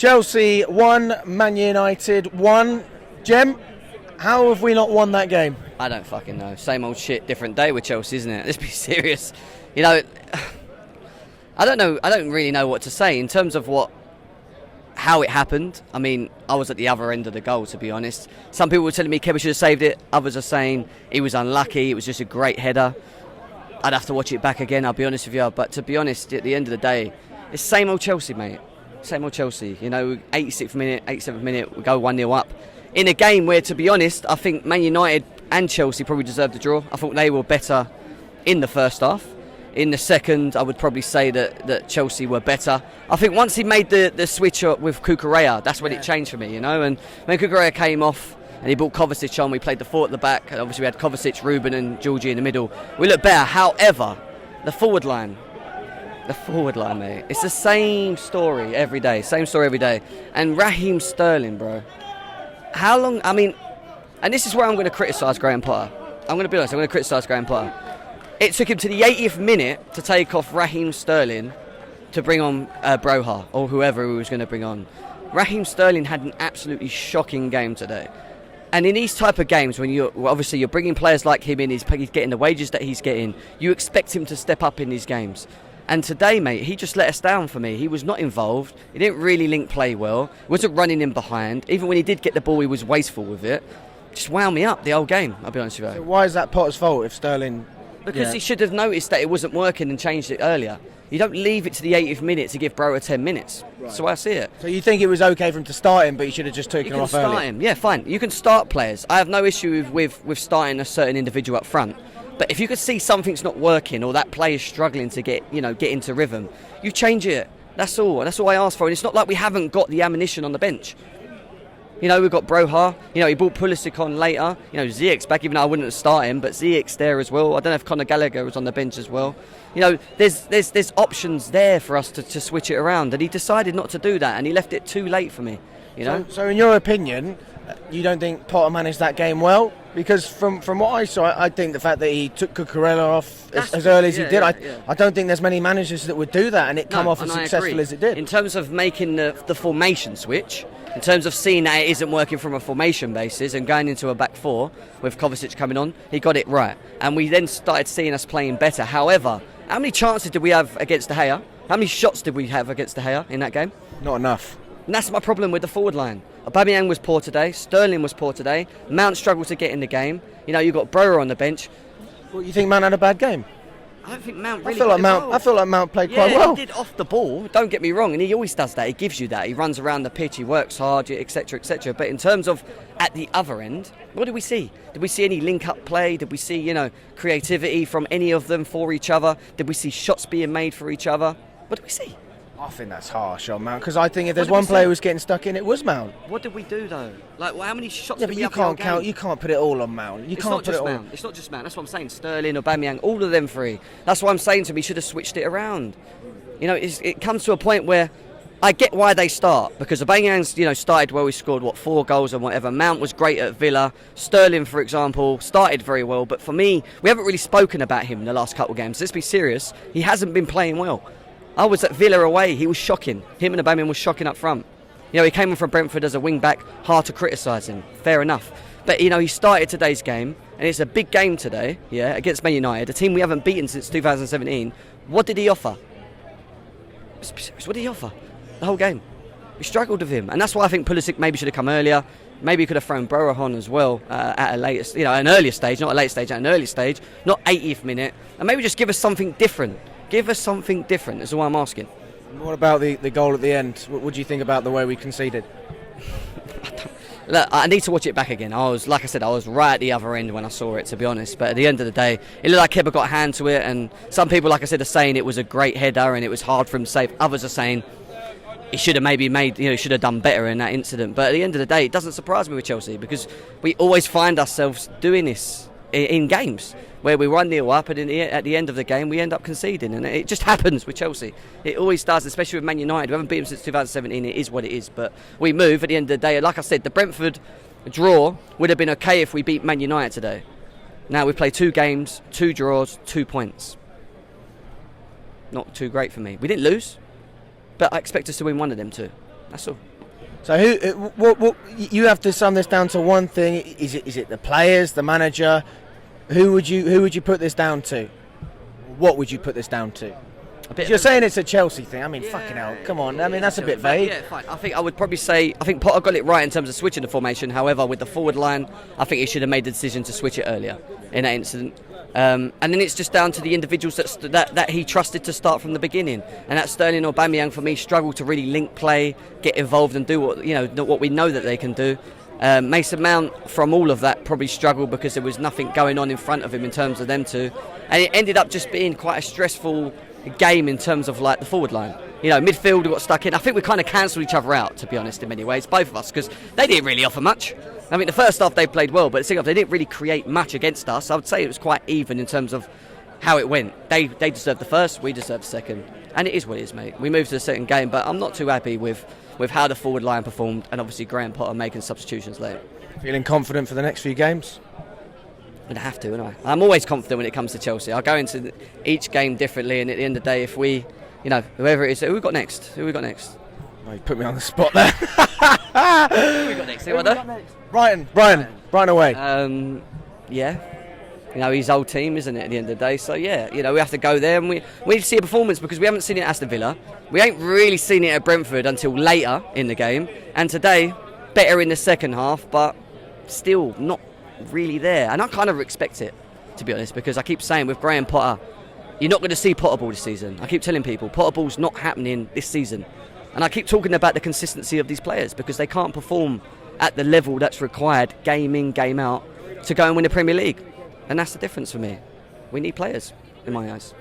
Chelsea 1, Man United 1. Jem, how have we not won that game? I don't fucking know. Same old shit, different day with Chelsea, isn't it? Let's be serious. You know, I don't know. I don't really know what to say in terms of how it happened. I mean, I was at the other end of the goal, to be honest. Some people were telling me Kepa should have saved it. Others are saying he was unlucky. It was just a great header. I'd have to watch it back again, I'll be honest with you. But to be honest, at the end of the day, it's same old Chelsea, mate. Same old Chelsea. You know, 86th minute, 87th minute, we go 1-0 up. In a game where, to be honest, I think Man United and Chelsea probably deserved the draw. I thought they were better in the first half. In the second, I would probably say that Chelsea were better. I think once he made the switch up with Cucurella, that's when it changed for me, you know. And when Cucurella came off and he brought Kovacic on, we played the four at the back. And obviously, we had Kovacic, Ruben and Georgie in the middle. We looked better. However, the forward line, mate, it's the same story every day. And Raheem Sterling, bro. How long, I mean, and this is where I'm going to criticise Graham Potter. I'm going to be honest, I'm going to criticise Graham Potter. It took him to the 80th minute to take off Raheem Sterling to bring on Broha or whoever he was going to bring on. Raheem Sterling had an absolutely shocking game today. And in these type of games, when you're bringing players like him in, he's getting the wages that he's getting, you expect him to step up in these games. And today, mate, he just let us down for me. He was not involved. He didn't really link play well. Wasn't running in behind. Even when he did get the ball, he was wasteful with it. Just wound me up the whole game, I'll be honest with you. So why is that Potter's fault if Sterling... Because he should have noticed that it wasn't working and changed it earlier. You don't leave it to the 80th minute to give Broha 10 minutes. Right. That's the way I see it. So you think it was okay for him to start him, but you should have just taken him off earlier? You can start him, yeah, fine. You can start players. I have no issue with starting a certain individual up front. But if you could see something's not working or that player is struggling to get into rhythm, you change it. That's all. That's all I ask for. And it's not like we haven't got the ammunition on the bench. You know, we've got Broha. You know, he brought Pulisic on later. You know, Ziyech's back, even though I wouldn't have started him, but Ziyech's there as well. I don't know if Conor Gallagher was on the bench as well. You know, there's options there for us to switch it around, and he decided not to do that, and he left it too late for me. You know. So in your opinion, you don't think Potter managed that game well? Because from what I saw, I think the fact that he took Cucurella off as early as he did, I don't think there's many managers that would do that and it come off as successful as it did. In terms of making the formation switch, in terms of seeing that it isn't working from a formation basis and going into a back four with Kovacic coming on, he got it right. And we then started seeing us playing better. However, how many chances did we have against De Gea? How many shots did we have against De Gea in that game? Not enough. And that's my problem with the forward line. Aubameyang was poor today. Sterling was poor today. Mount struggled to get in the game. You know, you've got Broha on the bench. Well, you think Mount had a bad game? I don't think Mount really. I feel like Mount played quite well. He did off the ball. Don't get me wrong, and he always does that. He gives you that. He runs around the pitch. He works hard, etc., etc. But in terms of at the other end, what did we see? Did we see any link-up play? Did we see, creativity from any of them for each other? Did we see shots being made for each other? What did we see? I think that's harsh on Mount, because I think if there's one player who's getting stuck in, it was Mount. What did we do though? Like, how many shots? Yeah, but you can't count. You can't put it all on Mount. It's not just Mount. That's what I'm saying. Sterling, Aubameyang, all of them three. That's why I'm saying to him, he should have switched it around. You know, it comes to a point where I get why they start, because Aubameyang's started well. He scored 4 goals and whatever. Mount was great at Villa. Sterling, for example, started very well. But for me, we haven't really spoken about him in the last couple of games. Let's be serious. He hasn't been playing well. I was at Villa away. He was shocking. Him and Aubameyang was shocking up front. He came in from Brentford as a wing-back. Hard to criticise him. Fair enough. But, he started today's game, and it's a big game today, against Man United, a team we haven't beaten since 2017. What did he offer? What did he offer? The whole game. We struggled with him. And that's why I think Pulisic maybe should have come earlier. Maybe he could have thrown Broha on as well at a later, an earlier stage, not a late stage, at an early stage, not 80th minute. And maybe just give us something different. Give us something different, is all I'm asking. What about the goal at the end? What do you think about the way we conceded? Look, I need to watch it back again. I was right at the other end when I saw it, to be honest. But at the end of the day, it looked like Kepa got a hand to it. And some people, like I said, are saying it was a great header and it was hard for him to save. Others are saying he should have maybe should have done better in that incident. But at the end of the day, it doesn't surprise me with Chelsea, because we always find ourselves doing this in games where we 1-0 up, and at the end of the game we end up conceding, and it just happens with Chelsea. It always does, especially with Man United. We haven't beaten them since 2017. It is what it is, but we move at the end of the day. Like I said, the Brentford draw would have been okay if we beat Man United today. Now we play 2 games, 2 draws, 2 points. Not too great for me. We didn't lose, but I expect us to win one of them too. That's all. So what you have to sum this down to one thing. Is it the players, the manager? Who would you put this down to? What would you put this down to? You're saying it's a Chelsea thing. I mean, fucking hell, come on. I mean, that's a bit vague. Yeah, fine. I think I would probably say I think Potter got it right in terms of switching the formation. However, with the forward line, I think he should have made the decision to switch it earlier in that incident. And then it's just down to the individuals that he trusted to start from the beginning. And that Sterling or Aubameyang, for me, struggled to really link play, get involved and do what we know that they can do. Mason Mount, from all of that, probably struggled because there was nothing going on in front of him in terms of them two. And it ended up just being quite a stressful game in terms of like the forward line. Midfield got stuck in. I think we kind of cancelled each other out, to be honest, in many ways, both of us, because they didn't really offer much. I mean, the first half they played well, but the second half they didn't really create much against us. I would say it was quite even in terms of how it went. They deserved the first, we deserved the second. And it is what it is, mate. We moved to the second game, but I'm not too happy with how the forward line performed, and obviously Graham Potter making substitutions late. Feeling confident for the next few games? I'm going to have to, wouldn't I? I'm always confident when it comes to Chelsea. I go into each game differently, and at the end of the day, if we, whoever it is, who we got next? Oh, you put me on the spot there. Who we got next? Brighton away. Yeah. His old team, isn't it, at the end of the day? So, yeah, we have to go there, and we need to see a performance because we haven't seen it at Aston Villa. We ain't really seen it at Brentford until later in the game. And today, better in the second half, but still not really there. And I kind of expect it, to be honest, because I keep saying with Graham Potter, you're not going to see Potter ball this season. I keep telling people, Potter ball's not happening this season. And I keep talking about the consistency of these players because they can't perform at the level that's required, game in, game out, to go and win the Premier League. And that's the difference for me. We need players, in my eyes.